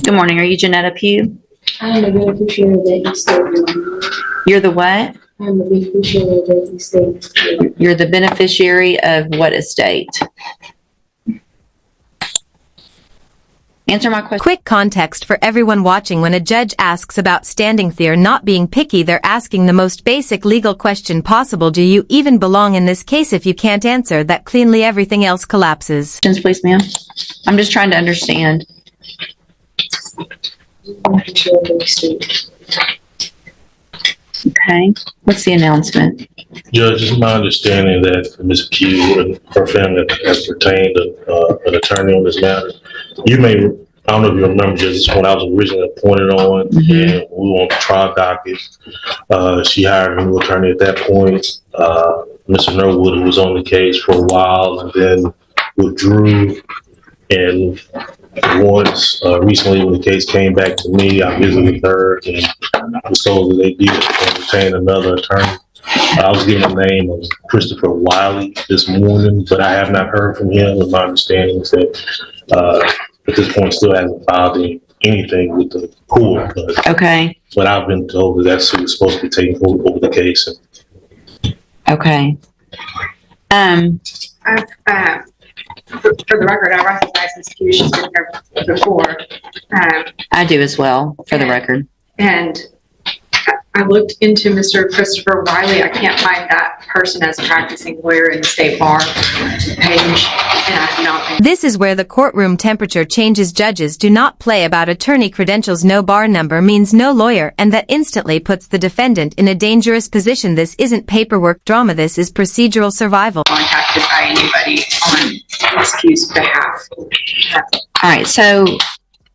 Good morning. Are you Janetta Pugh? I am the beneficiary of that estate. You're the what? I am the beneficiary of that estate. You're the beneficiary of what estate? Answer my question. Quick context for everyone watching: when a judge asks about standing, they're not being picky, they're asking the most basic legal question possible. Do you even belong in this case? If you can't answer that cleanly, everything else collapses. Please, ma'am. I'm just trying to understand. Okay. What's the announcement? Judge, it's my understanding that Ms. Pugh and her family has retained an attorney on this matter. You may, I don't know if you remember, Judge, this is when I was originally appointed on, and we were on the trial docket. She hired a new attorney at that point. Mr. Norwood, who was on the case for a while, and then withdrew. And once recently, when the case came back to me, I visited her and I was told that they did retain another attorney. I was given the name of Christopher Wiley this morning, but I have not heard from him. And my understanding is that at this point still hasn't filed anything with the court. Okay. But I've been told that that's who's supposed to be taking over the case. Okay. For the record, I recognize Ms. Pugh. She's been here before. I do as well, for the record. And I looked into Mr. Christopher Wiley. I can't find that person as a practicing lawyer in the state bar page, and I have not been. This is where the courtroom temperature changes. Judges do not play about attorney credentials. No bar number means no lawyer, and that instantly puts the defendant in a dangerous position. This isn't paperwork drama. This is procedural survival. Contacted by anybody on Ms. Pugh's behalf. All right. So,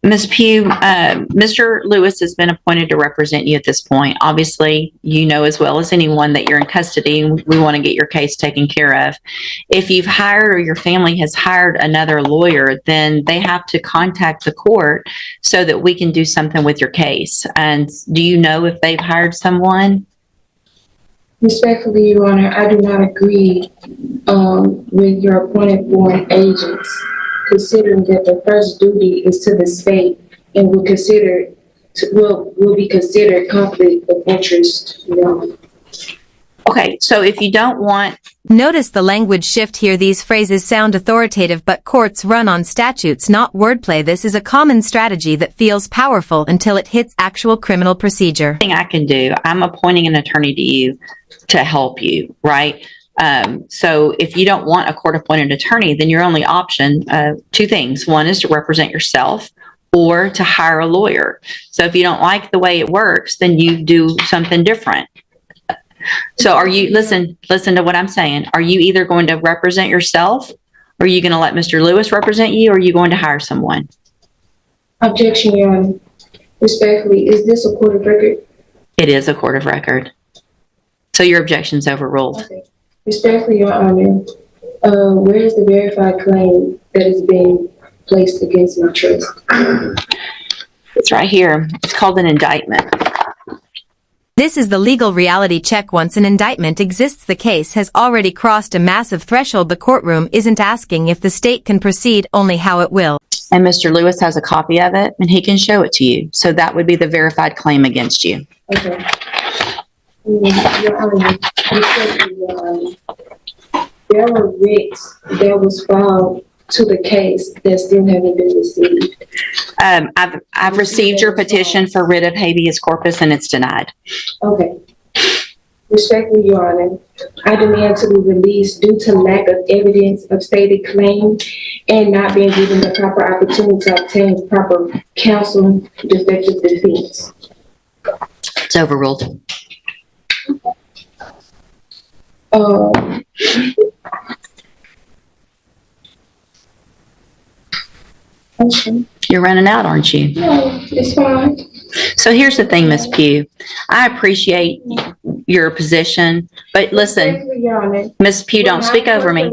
Ms. Pugh, Mr. Lewis has been appointed to represent you at this point. Obviously, you know as well as anyone that you're in custody and we want to get your case taken care of. If you've hired or your family has hired another lawyer, then they have to contact the court so that we can do something with your case. And do you know if they've hired someone? Respectfully, Your Honor, I do not agree with your appointed foreign agents, considering that the first duty is to the state and will be considered conflict of interest. Okay, so if you don't want... Notice the language shift here. These phrases sound authoritative, but courts run on statutes, not wordplay. This is a common strategy that feels powerful until it hits actual criminal procedure. Thing I can do, I'm appointing an attorney to you to help you, right? So if you don't want a court-appointed attorney, then your only option, two things. One is to represent yourself or to hire a lawyer. So if you don't like the way it works, then you do something different. So are you, listen to what I'm saying. Are you either going to represent yourself, or are you going to let Mr. Lewis represent you, or are you going to hire someone? Objection, Your Honor. Respectfully, is this a court of record? It is a court of record. So your objection's overruled. Okay. Respectfully, Your Honor, where is the verified claim that is being placed against my trust? It's right here. It's called an indictment. This is the legal reality check. Once an indictment exists, the case has already crossed a massive threshold. The courtroom isn't asking if the state can proceed, only how it will. And Mr. Lewis has a copy of it, and he can show it to you. So that would be the verified claim against you. Okay. Your Honor, respectfully, Your Honor, there were writs that was filed to the case that still haven't been received. I've received your petition for writ of habeas corpus, and it's denied. Okay. Respectfully, Your Honor, I demand to be released due to lack of evidence of stated claim and not being given the proper opportunity to obtain proper counsel defective defense. It's overruled. Okay. You're running out, aren't you? No, it's fine. So here's the thing, Ms. Pugh. I appreciate your position, but listen, Respectfully, Your Honor, Ms. Pugh, don't speak over me.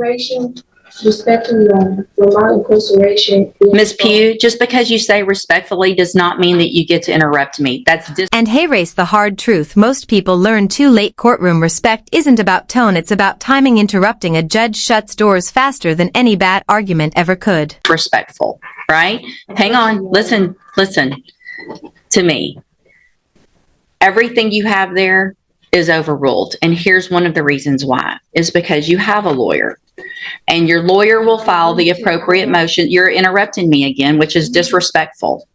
Respectfully, Your Honor, for my incarceration. Ms. Pugh, just because you say respectfully does not mean that you get to interrupt me. That's And hey, race the hard truth. Most people learn too late. Courtroom respect isn't about tone, it's about timing. Interrupting a judge shuts doors faster than any bad argument ever could. disrespectful. right? Hang on, listen to me. Everything you have there is overruled. And here's one of the reasons why, is because you have a lawyer. And your lawyer will file the appropriate motion. You're interrupting me again, which is disrespectful.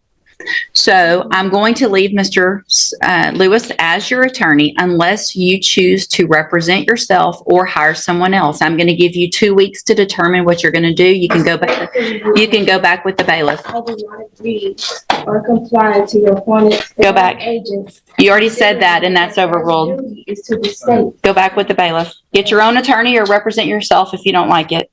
So I'm going to leave Mr. Lewis as your attorney unless you choose to represent yourself or hire someone else. I'm going to give you 2 weeks to determine what you're going to do. You can go back. You can go back with the bailiff. I do not agree or comply to your appointed Go back. agents. You already said that, and that's overruled. Duty is to the state. Go back with the bailiff. Get your own attorney or represent yourself if you don't like it.